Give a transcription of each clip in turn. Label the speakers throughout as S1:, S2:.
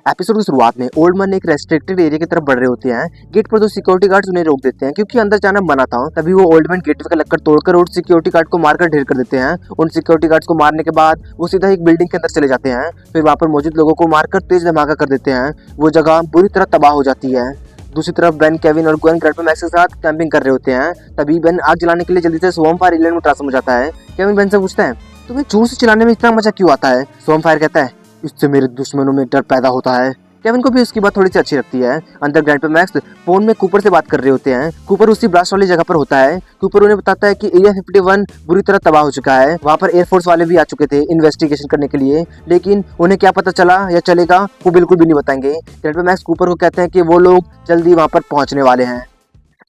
S1: Episode की शुरुआत में ओल्ड मैन एक रेस्ट्रिक्टेड एरिया की तरफ बढ़ रहे होते हैं। गेट पर दो सिक्योरिटी गार्ड्स उन्हें रोक देते हैं क्योंकि अंदर जाना मना था। तभी वो ओल्ड मैन गेट का लक्कड़ तोड़कर उन सिक्योरिटी गार्ड को मारकर ढेर कर देते हैं। उन सिक्योरिटी गार्ड्स को मारने के बाद वो सीधा एक बिल्डिंग के अंदर चले जाते हैं। फिर वहाँ पर मौजूद लोगों को मारकर तेज धमाका कर देते हैं। वो जगह बुरी तरह तबाह हो जाती है। दूसरी तरफ बेन, केविन और ग्वेन ग्रैंडपा मैक्स के साथ कैंपिंग कर रहे होते हैं। तभी बेन आग जलाने के लिए जल्दी से स्वॉर्म फायर आइलैंड में ट्रांसफर हो जाता है। केविन बेन से पूछता है, तुम्हें जोर से चलाने में इतना मजा क्यों आता है? स्वॉर्म फायर कहता है, इससे मेरे दुश्मनों में डर पैदा होता है। केविन को भी उसकी बात थोड़ी सी अच्छी लगती है। अंदर ग्रैंडपा मैक्स फोन में कूपर से बात कर रहे होते हैं। कूपर उसी ब्लास्ट वाली जगह पर होता है। कूपर उन्हें बताता है कि एरिया 51 बुरी तरह तबाह हो चुका है। वहाँ पर एयरफोर्स वाले भी आ चुके थे इन्वेस्टिगेशन करने के लिए, लेकिन उन्हें क्या पता चला या चलेगा वो बिल्कुल भी नहीं बताएंगे। ग्रैंडपा मैक्स कूपर को कहते हैं कि वो लोग जल्दी वहाँ पर पहुँचने वाले हैं।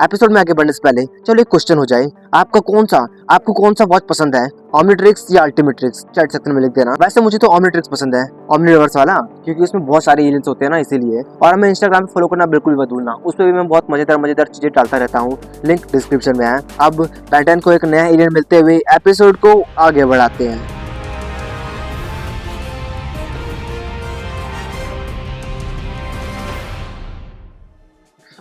S1: एपिसोड में आगे बढ़ने से पहले चलो एक क्वेश्चन हो जाए, आपको कौन सा वॉच पसंद है, ओमनिट्रिक्स या अल्टीमेट्रिक्स? चैट सेक्शन में लिख देना। वैसे मुझे तो ओमनिट्रिक्स पसंद है, ओमनिवर्स वाला, क्योंकि उसमें बहुत सारे एलियंस होते हैं ना, इसीलिए। और हमें इंस्टाग्राम पे फॉलो करना बिल्कुल भी मत भूलना, उस पर भी मैं बहुत मजेदार चीजें डालता रहता हूँ। लिंक डिस्क्रिप्शन में है। अब पैटर्न को एक नया एलियन मिलते हुए एपिसोड को आगे बढ़ाते हैं।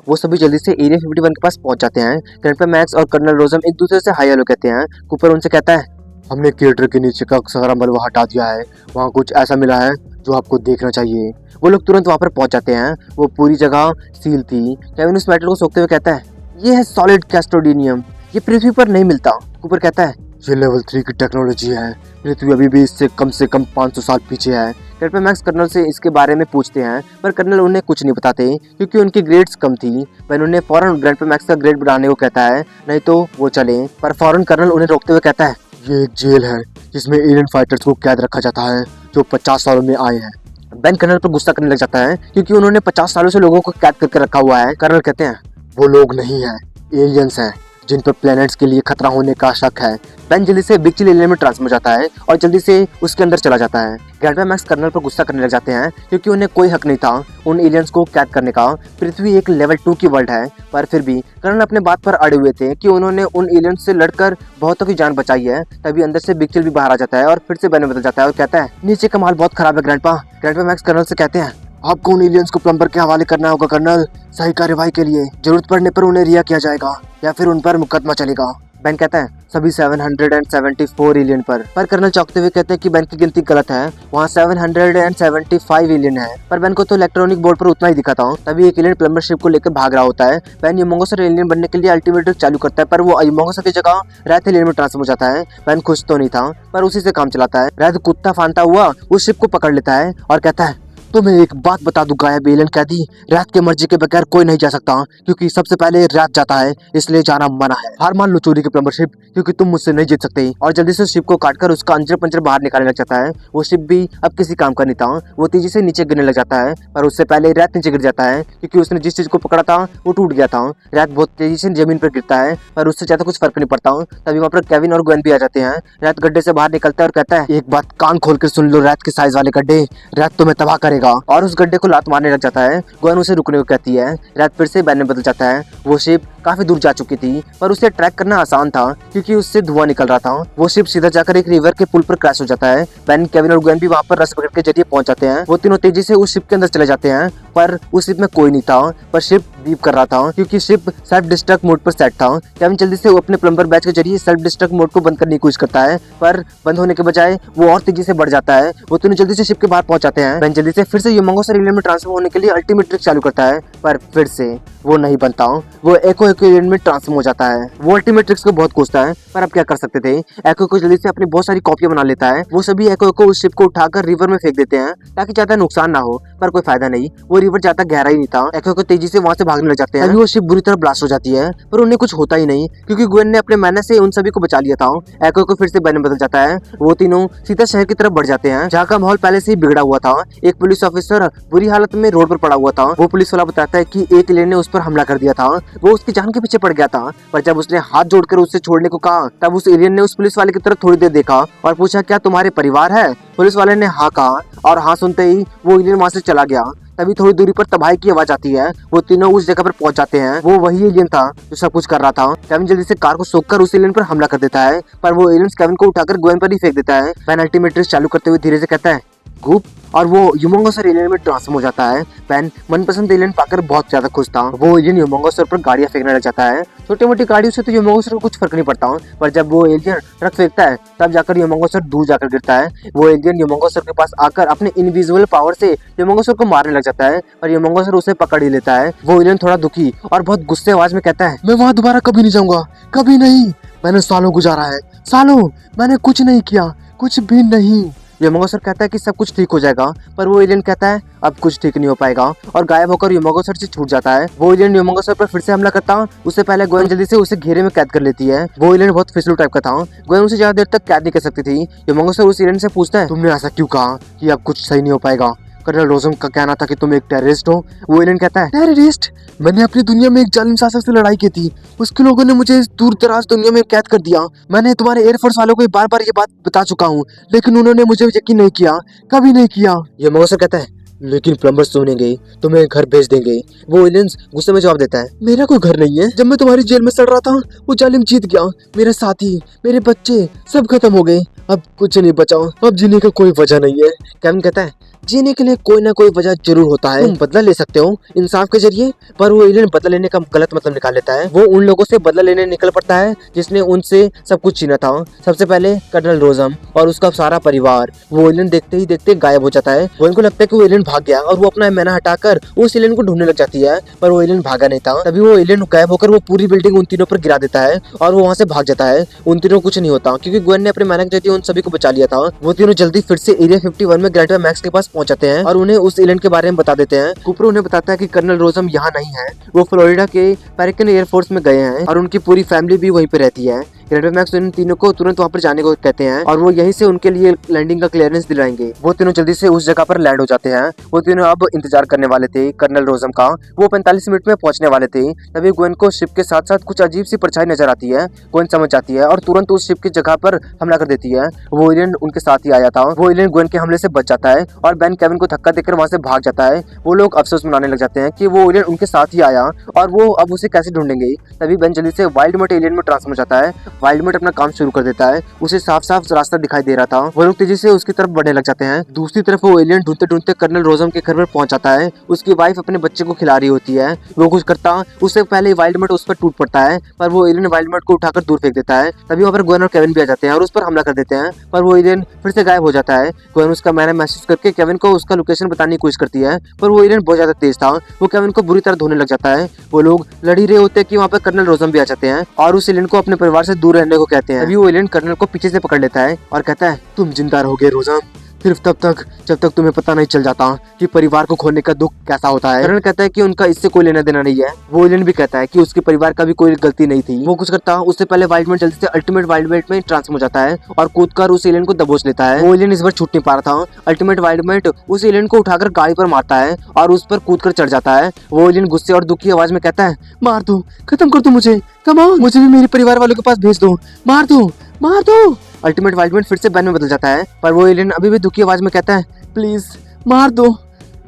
S1: वो सभी जल्दी से एरिया 51 के पास पहुंच जाते हैं। ग्रैंडपा मैक्स और कर्नल रोजम एक दूसरे से हाय हेलो कहते हैं। कूपर उनसे कहता है, हमने क्रिएटर के नीचे का सारा मलबा हटा दिया है, वहाँ कुछ ऐसा मिला है जो आपको देखना चाहिए। वो लोग तुरंत वहाँ पर पहुंच जाते हैं। वो पूरी जगह सील थी। केविन उस मेटल को सोखते हुए कहता है, ये है सॉलिड कैस्टोडिनियम, ये पृथ्वी पर नहीं मिलता। कूपर कहता है, ये लेवल 3 की टेक्नोलॉजी है, पृथ्वी अभी भी इससे कम 500 साल पीछे है। ग्रैंडपा मैक्स कर्नल से इसके बारे में पूछते हैं, पर कर्नल उन्हें कुछ नहीं बताते क्योंकि उनकी ग्रेड्स कम थी। वह उन्हें फौरन ग्रैंडपा मैक्स का ग्रेड बढ़ाने को कहता है, नहीं तो वो चले। पर फौरन कर्नल उन्हें रोकते हुए कहता है, ये एक जेल है जिसमें एलियन फाइटर्स को कैद रखा जाता है जो 50 सालों में आए हैं। बेन कर्नल पर गुस्सा करने लग जाता है क्योंकि उन्होंने 50 सालों से लोगों को कैद करके रखा हुआ है। कर्नल कहते हैं, वो लोग नहीं है, एलियंस हैं जिन पर प्लैनेट्स के लिए खतरा होने का शक है। बेन जल्दी से बिग चिल एलियन में ट्रांसफर हो जाता है और जल्दी से उसके अंदर चला जाता है। ग्रैंडपा मैक्स कर्नल पर गुस्सा करने लग जाते हैं क्योंकि उन्हें कोई हक नहीं था उन एलियंस को कैद करने का। पृथ्वी एक लेवल 2 की वर्ल्ड है, पर फिर भी कर्नल अपने बात पर अड़े हुए थे कि उन्होंने उन एलियंस से लड़कर बहुतों की जान बचाई है। तभी अंदर से बिग चिल भी बाहर आ जाता है और फिर से बेन में बदल जाता है और कहता है, नीचे का माल बहुत खराब है ग्रैंडपा। ग्रैंडपा मैक्स कर्नल से कहते हैं, आपको उन एलियंस को प्लम्बर के हवाले करना होगा कर्नल, सही कार्रवाई के लिए। जरूरत पड़ने पर उन्हें रिहा किया जाएगा या फिर उन पर मुकदमा चलेगा। बेन कहता है, सभी 774 एलियन पर कर्नल चौंकते हुए कहते हैं कि बेन की गिनती गलत है, वहाँ 775 एलियन है। पर बेन को तो इलेक्ट्रॉनिक बोर्ड पर उतना ही दिखा था। तभी एक एलियन प्लम्बर शिप को लेकर भाग रहा होता है। बेन यूमोंगोसर एलियन बनने के लिए अल्टीमेट चालू करता है, पर वो यूमोंगोसर की जगह रैथ एलियन में ट्रांसफर हो जाता है। बेन खुश तो नहीं था, पर उसी से काम चलाता है। रैथ कुत्ता फानता हुआ उस शिप को पकड़ लेता है और कहता है, तो मैं एक बात बता दूं गायब एलियन कैदी, रैथ के मर्जी के बगैर कोई नहीं जा सकता क्योंकि सबसे पहले रैथ जाता है, इसलिए जाना मना है। हार मान लो चोरी की प्लम्बरशिप, क्योंकि तुम मुझसे नहीं जीत सकते। और जल्दी से शिप को काटकर उसका अंजर पंजर बाहर निकालने लग जाता है। वो शिप भी अब किसी काम का नहीं था। वो तेजी से नीचे गिरने लग जाता है, पर उससे पहले रैथ नीचे गिर जाता है क्योंकि उसने जिस चीज को पकड़ा था वो टूट गया था। रैथ बहुत तेजी से जमीन पर गिरता है, पर उससे ज्यादा कुछ फर्क नहीं पड़ता। तभी वहाँ पर केविन और ग्वेन भी आ जाते हैं। रैथ गड्ढे से बाहर निकलता है और कहता है, एक बात कान खोल कर सुन लो रैथ के साइज वाले गड्ढे, रैथ तुम्हें तबाह करेगा। और उस गड्ढे को लात मारने लग जाता है। ग्वेन उसे रुकने को कहती है। रैथ फिर से बेन में बदल जाता है। वो शिप काफी दूर जा चुकी थी, पर उसे ट्रैक करना आसान था क्योंकि उससे धुआं निकल रहा था। वो शिप सीधा जाकर एक रिवर के पुल पर क्रैश हो जाता है। बेन, केविन और ग्वेन भी वहाँ पर रस बकेट के जरिए पहुंच जाते हैं। वो तीनों तेजी से उस शिप के अंदर चले जाते हैं, पर उस शिप में कोई नहीं था, पर शिप बीप कर रहा था क्योंकि शिप सेल्फ डिस्ट्रक्ट मोड पर सेट था। केविन जल्दी से अपने प्लम्बर बैच के जरिए सेल्फ डिस्ट्रक्ट मोड को बंद करने की कोशिश करता है, पर बंद होने के बजाय वो और तेजी से बढ़ जाता है। वो तीनों जल्दी से शिप के बाहर पहुंच जाते हैं। बेन जल्दी से फिर से यूमोंगोसर एलियन में ट्रांसफर होने के लिए अल्टीमेट ट्रिक चालू करता है, पर फिर से वो नहीं बनता। वो एको एलियन में ट्रांसफॉर्म हो जाता है। वो अल्टीमेट ट्रिक्स को बहुत कोसता है, पर अब क्या कर सकते थे। एको को जल्दी से अपनी बहुत सारी कॉपियां बना लेता है। वो सभी एको को उस शिप को उठाकर रिवर में फेंक देते हैं ताकि ज्यादा नुकसान ना हो, पर कोई फायदा नहीं। वो रिवर ज्यादा गहरा ही नहीं था। एको को तेजी से वहाँ से भागने लग जाते हैं। तभी वो शिप बुरी तरह ब्लास्ट हो जाती है, पर उन्हें कुछ होता ही नहीं क्योंकि ग्वेन ने अपने मैनेज से उन सभी को बचा लिया था। एको को फिर से बेन में बदल जाता है। वो तीनों सीधा शहर की तरफ बढ़ जाते हैं जहाँ का माहौल पहले से ही बिगड़ा हुआ था। एक पुलिस ऑफिसर बुरी हालत में रोड पर पड़ा हुआ था। वो पुलिस वाला बताता है कि एक एलियन ने उस पर हमला कर दिया था। वो उसकी जान के पीछे पड़ गया था, पर जब उसने हाथ जोड़कर उससे छोड़ने को कहा तब उस एलियन ने उस पुलिस वाले की तरफ थोड़ी देर देखा और पूछा, क्या तुम्हारे परिवार है? पुलिस वाले ने हाँ कहा और हाँ सुनते ही वो एलियन वहाँ से चला गया। तभी थोड़ी दूरी पर तबाही की आवाज आती है। वो तीनों उस जगह पर पहुंच जाते हैं। वो वही एलियन था जो सब कुछ कर रहा था। केविन जल्दी से कार को सोखकर उस एलियन पर हमला कर देता है, पर वो एलियन केविन को उठाकर ग्वेन पर ही फेंक देता है। बेन अल्टीमेट ट्रिक चालू करते हुए धीरे से कहता है, कूप और वो ह्यूमंगोसर एलियन में ट्रांसफॉर्म हो जाता है। पेन मनपसंद एलियन पाकर बहुत ज्यादा खुश था। वो एलियन ह्यूमंगोसर पर गाड़ियां फेंकने लग जाता है। छोटी मोटी गाड़ियों से तो ह्यूमंगोसर को कुछ फर्क नहीं पड़ता, पर जब वो एलियन ट्रक फेंकता है तब जाकर ह्यूमंगोसर दूर जाकर गिरता है। वो एलियन ह्यूमंगोसर के पास आकर अपने इनविजिबल पावर से ह्यूमंगोसर को मारने लग जाता है, पर ह्यूमंगोसर उसे पकड़ ही लेता है। वो एलियन थोड़ा दुखी और बहुत गुस्से आवाज में कहता है, मैं वहां दोबारा कभी नहीं जाऊंगा, कभी नहीं। मैंने सालों गुजारा है, सालों मैंने कुछ नहीं किया, कुछ भी नहीं। ह्यूमंगोसर कहता है कि सब कुछ ठीक हो जाएगा, पर वो एलियन कहता है अब कुछ ठीक नहीं हो पाएगा और गायब होकर ह्यूमंगोसर से छूट जाता है। वो एलियन ह्यूमंगोसर पर फिर से हमला करता, उससे पहले ग्वेन जल्दी से उसे घेरे में कैद कर लेती है। वो एलियन बहुत फिसलू टाइप का था, ग्वेन उसे ज्यादा देर तक कैद नहीं कर सकती थी। ह्यूमंगोसर उस एलियन से पूछता है, तुमने ऐसा क्यों कहा कि अब कुछ सही नहीं हो पाएगा? कर्नल रोजम का कहना था कि तुम एक टेररिस्ट हो। वो एलियन कहता है, टेररिस्ट? मैंने अपनी दुनिया में एक जालिम शासक से लड़ाई की थी, उसके लोगों ने मुझे इस दूर दराज दुनिया में कैद कर दिया। मैंने तुम्हारे एयरफोर्स वालों को बार बार ये बात बता चुका हूँ, लेकिन उन्होंने मुझे यकीन नहीं किया, कभी नहीं किया। ये मौसर कहता है, लेकिन प्लम्बर्स सुनेंगे, तुम्हें घर भेज देंगे। वो एलियंस गुस्से में जवाब देता है, मेरा कोई घर नहीं है। जब मैं तुम्हारी जेल में सड़ रहा था वो जालिम जीत गया, मेरे साथी, मेरे बच्चे सब खत्म हो गए, अब कुछ नहीं बचा, अब जीने का कोई वजह नहीं है। केविन कहता है, जीने के लिए कोई ना कोई वजह जरूर होता है, तुम बदला ले सकते हो इंसाफ के जरिए। पर वो एलियन बदला लेने का गलत मतलब निकाल लेता है। वो उन लोगों से बदला लेने निकल पड़ता है जिसने उनसे सब कुछ छीना था। सबसे पहले कर्नल रोजम और उसका सारा परिवार। वो एलियन देखते ही देखते गायब हो जाता है। वो इनको लगता है कि वो एलियन भाग गया और वो अपना मैना हटाकर उस एलियन को ढूंढने लग जाती है, पर वो एलियन भागा नहीं था। तभी वो एलियन गायब होकर वो पूरी बिल्डिंग उन तीनों पर गिरा देता है और वो वहाँ से भाग जाता है। उन तीनों को कुछ नहीं होता क्योंकि ग्वेन ने अपने मैना के जरिए उन सभी को बचा लिया था। वो तीनों जल्दी फिर से एरिया 51 में ग्रैंड मैक्स के पास पहुंच जाते हैं और उन्हें उस एलियन के बारे में बता देते हैं। कूपर उन्हें बताता है कि कर्नल रोजम यहाँ नहीं है, वो फ्लोरिडा के पेरिकन एयरफोर्स में गए हैं और उनकी पूरी फैमिली भी वहीं पे रहती है। ग्रैंड मैक्स इन तीनों को तुरंत वहाँ पर जाने को कहते हैं और वो यहीं से उनके लिए लैंडिंग का क्लियरेंस दिलाएंगे। वो तीनों जल्दी से उस जगह पर लैंड हो जाते हैं। वो तीनों अब इंतजार करने वाले थे कर्नल रोजम का। वो 45 मिनट में पहुंचने वाले थे। तभी ग्वेन को शिप के साथ साथ कुछ अजीब सी परछाई नजर आती है। ग्वेन समझ जाती है और तुरंत उस शिप की जगह पर हमला कर देती है। वो एलियन उनके साथ ही आया था। वो एलियन ग्वेन के हमले से बच जाता है और बेन केविन को धक्का देकर वहाँ से भाग जाता है। वो लोग अफसोस मनाने लग जाते हैं कि वो एलियन उनके साथ ही आया और वो अब उसे कैसे ढूंढेंगे। तभी बेन जल्दी से वाइल्डमोट एलियन में ट्रांसफॉर्म हो जाता है। वाइल्डमोट अपना काम शुरू कर देता है। उसे साफ साफ रास्ता दिखाई दे रहा था। वो लोग तेजी से उसकी तरफ बढ़ने लग जाते हैं। दूसरी तरफ वो एलियन ढूंढते ढूंढते कर्नल रोजम के घर पर पहुंच जाता है। उसकी वाइफ अपने बच्चे को खिला रही होती है। वो कुछ करता उससे पहले वाइल्डमोट उस पर टूट पड़ता है, पर वो एलियन वाइल्डमोट को उठाकर दूर फेंक देता है। तभी वहाँ पर ग्वेन और केविन भी आ जाते हैं और उस पर हमला कर देते हैं, पर वो एलियन फिर से गायब हो जाता है। ग्वेन उसका मैंने मैसेज करके केविन को उसका लोकेशन बताने की कोशिश करती है, पर वो एलियन बहुत ज्यादा तेज था। वो केविन को बुरी तरह धोने लग जाता है। वो लोग लड़ ही रहे होते हैं कि वहाँ पर कर्नल रोजम भी आ जाते हैं और उस एलियन को अपने परिवार से दूर रहने को कहते हैं। तभी वो एलियन कर्नल को पीछे से पकड़ लेता है और कहता है, तुम जिंदा रहोगे रोजम, सिर्फ तब तक जब तक तुम्हें पता नहीं चल जाता कि परिवार को खोने का दुख कैसा होता है। कर्नल कहता है कि उनका इससे कोई लेना देना नहीं है। वो एलियन भी कहता है कि उसके परिवार का भी कोई गलती नहीं थी। वो कुछ करता उससे पहले वाइल्डमोट जल्दी से अल्टीमेट वाइल्डमोट में ट्रांसफॉर्म हो जाता है और कूदकर उस एलियन को दबोच लेता है। वो एलियन इस बार छूट नहीं पा रहा था। अल्टीमेट वाइल्डमोट उस एलियन को उठाकर गाड़ी पर मारता है और उस पर कूदकर चढ़ जाता है। वो एलियन गुस्से और दुखी आवाज में कहता है, मार दो, खत्म कर दो मुझे, कम ऑन, मुझे भी मेरे परिवार वालों के पास भेज दो, मार दो, मार दो। अल्टीमेट वाइल्डमोट फिर से बैन में बदल जाता है, पर वो एलियन अभी भी दुखी आवाज में कहता है, प्लीज मार दो,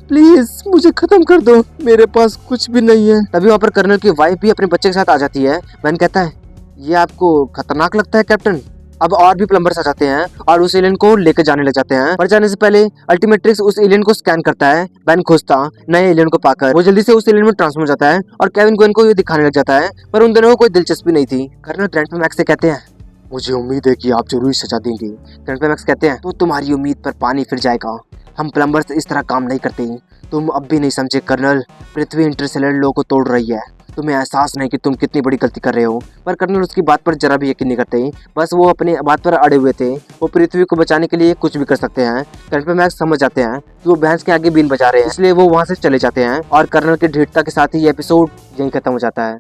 S1: प्लीज मुझे खत्म कर दो, मेरे पास कुछ भी नहीं है। तभी वहाँ पर कर्नल की वाइफ भी अपने बच्चे के साथ आ जाती है। बैन कहता है, ये आपको खतरनाक लगता है कैप्टन? अब और भी प्लम्बर्स आ जाते हैं और उस एलियन को लेकर जाने लग जाते हैं, पर जाने से पहले अल्टीमेट्रिक्स उस एलियन को स्कैन करता है। बैन खुश था नए एलियन को पाकर। वो जल्दी से उस एलियन में ट्रांसफॉर्म हो जाता है और केविन ग्वेन को ये दिखाने लग जाता है, पर उन दोनों को कोई दिलचस्पी नहीं थी। कर्नल ग्रैंड मैक्स से कहते हैं, मुझे उम्मीद है कि आप जरूर सजा देंगे। ग्रैंड मैक्स कहते हैं, तो तुम्हारी उम्मीद पर पानी फिर जाएगा, हम प्लम्बर्स इस तरह काम नहीं करते। तुम अब भी नहीं समझे कर्नल, पृथ्वी इंटरस्टेलर लॉ को तोड़ रही है, तुम्हें एहसास नहीं कि तुम कितनी बड़ी गलती कर रहे हो। पर कर्नल उसकी बात पर जरा भी यकीन नहीं करते, बस वो अपनी बात पर अड़े हुए थे। वो पृथ्वी को बचाने के लिए कुछ भी कर सकते हैं। ग्रैंड मैक्स समझ जाते हैं कि वो भैंस के आगे बीन बजा रहे हैं, इसलिए वो वहाँ से चले जाते हैं और कर्नल की दृढ़ता के साथ ही ये एपिसोड यहीं खत्म हो जाता है।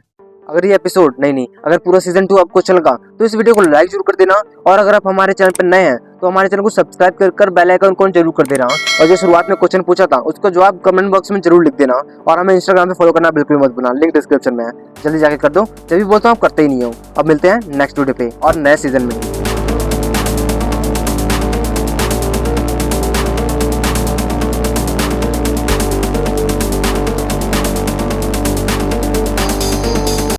S1: अगर ये एपिसोड अगर पूरा सीजन 2 आपको अच्छा लगा तो इस वीडियो को लाइक जरूर कर देना, और अगर आप हमारे चैनल पर नए हैं तो हमारे चैनल को सब्सक्राइब कर बेल आइकन को जरूर कर देना। और जो शुरुआत में क्वेश्चन पूछा था उसका जवाब कमेंट बॉक्स में जरूर लिख देना, और हमें इंस्टाग्राम पे फॉलो करना बिल्कुल मत भूलना, लिंक डिस्क्रिप्शन में है, जल्दी जाके कर दो। जब भी बोलता हूँ आप करते ही नहीं हो। अब मिलते हैं नेक्स्ट वीडियो पे और नए सीजन में।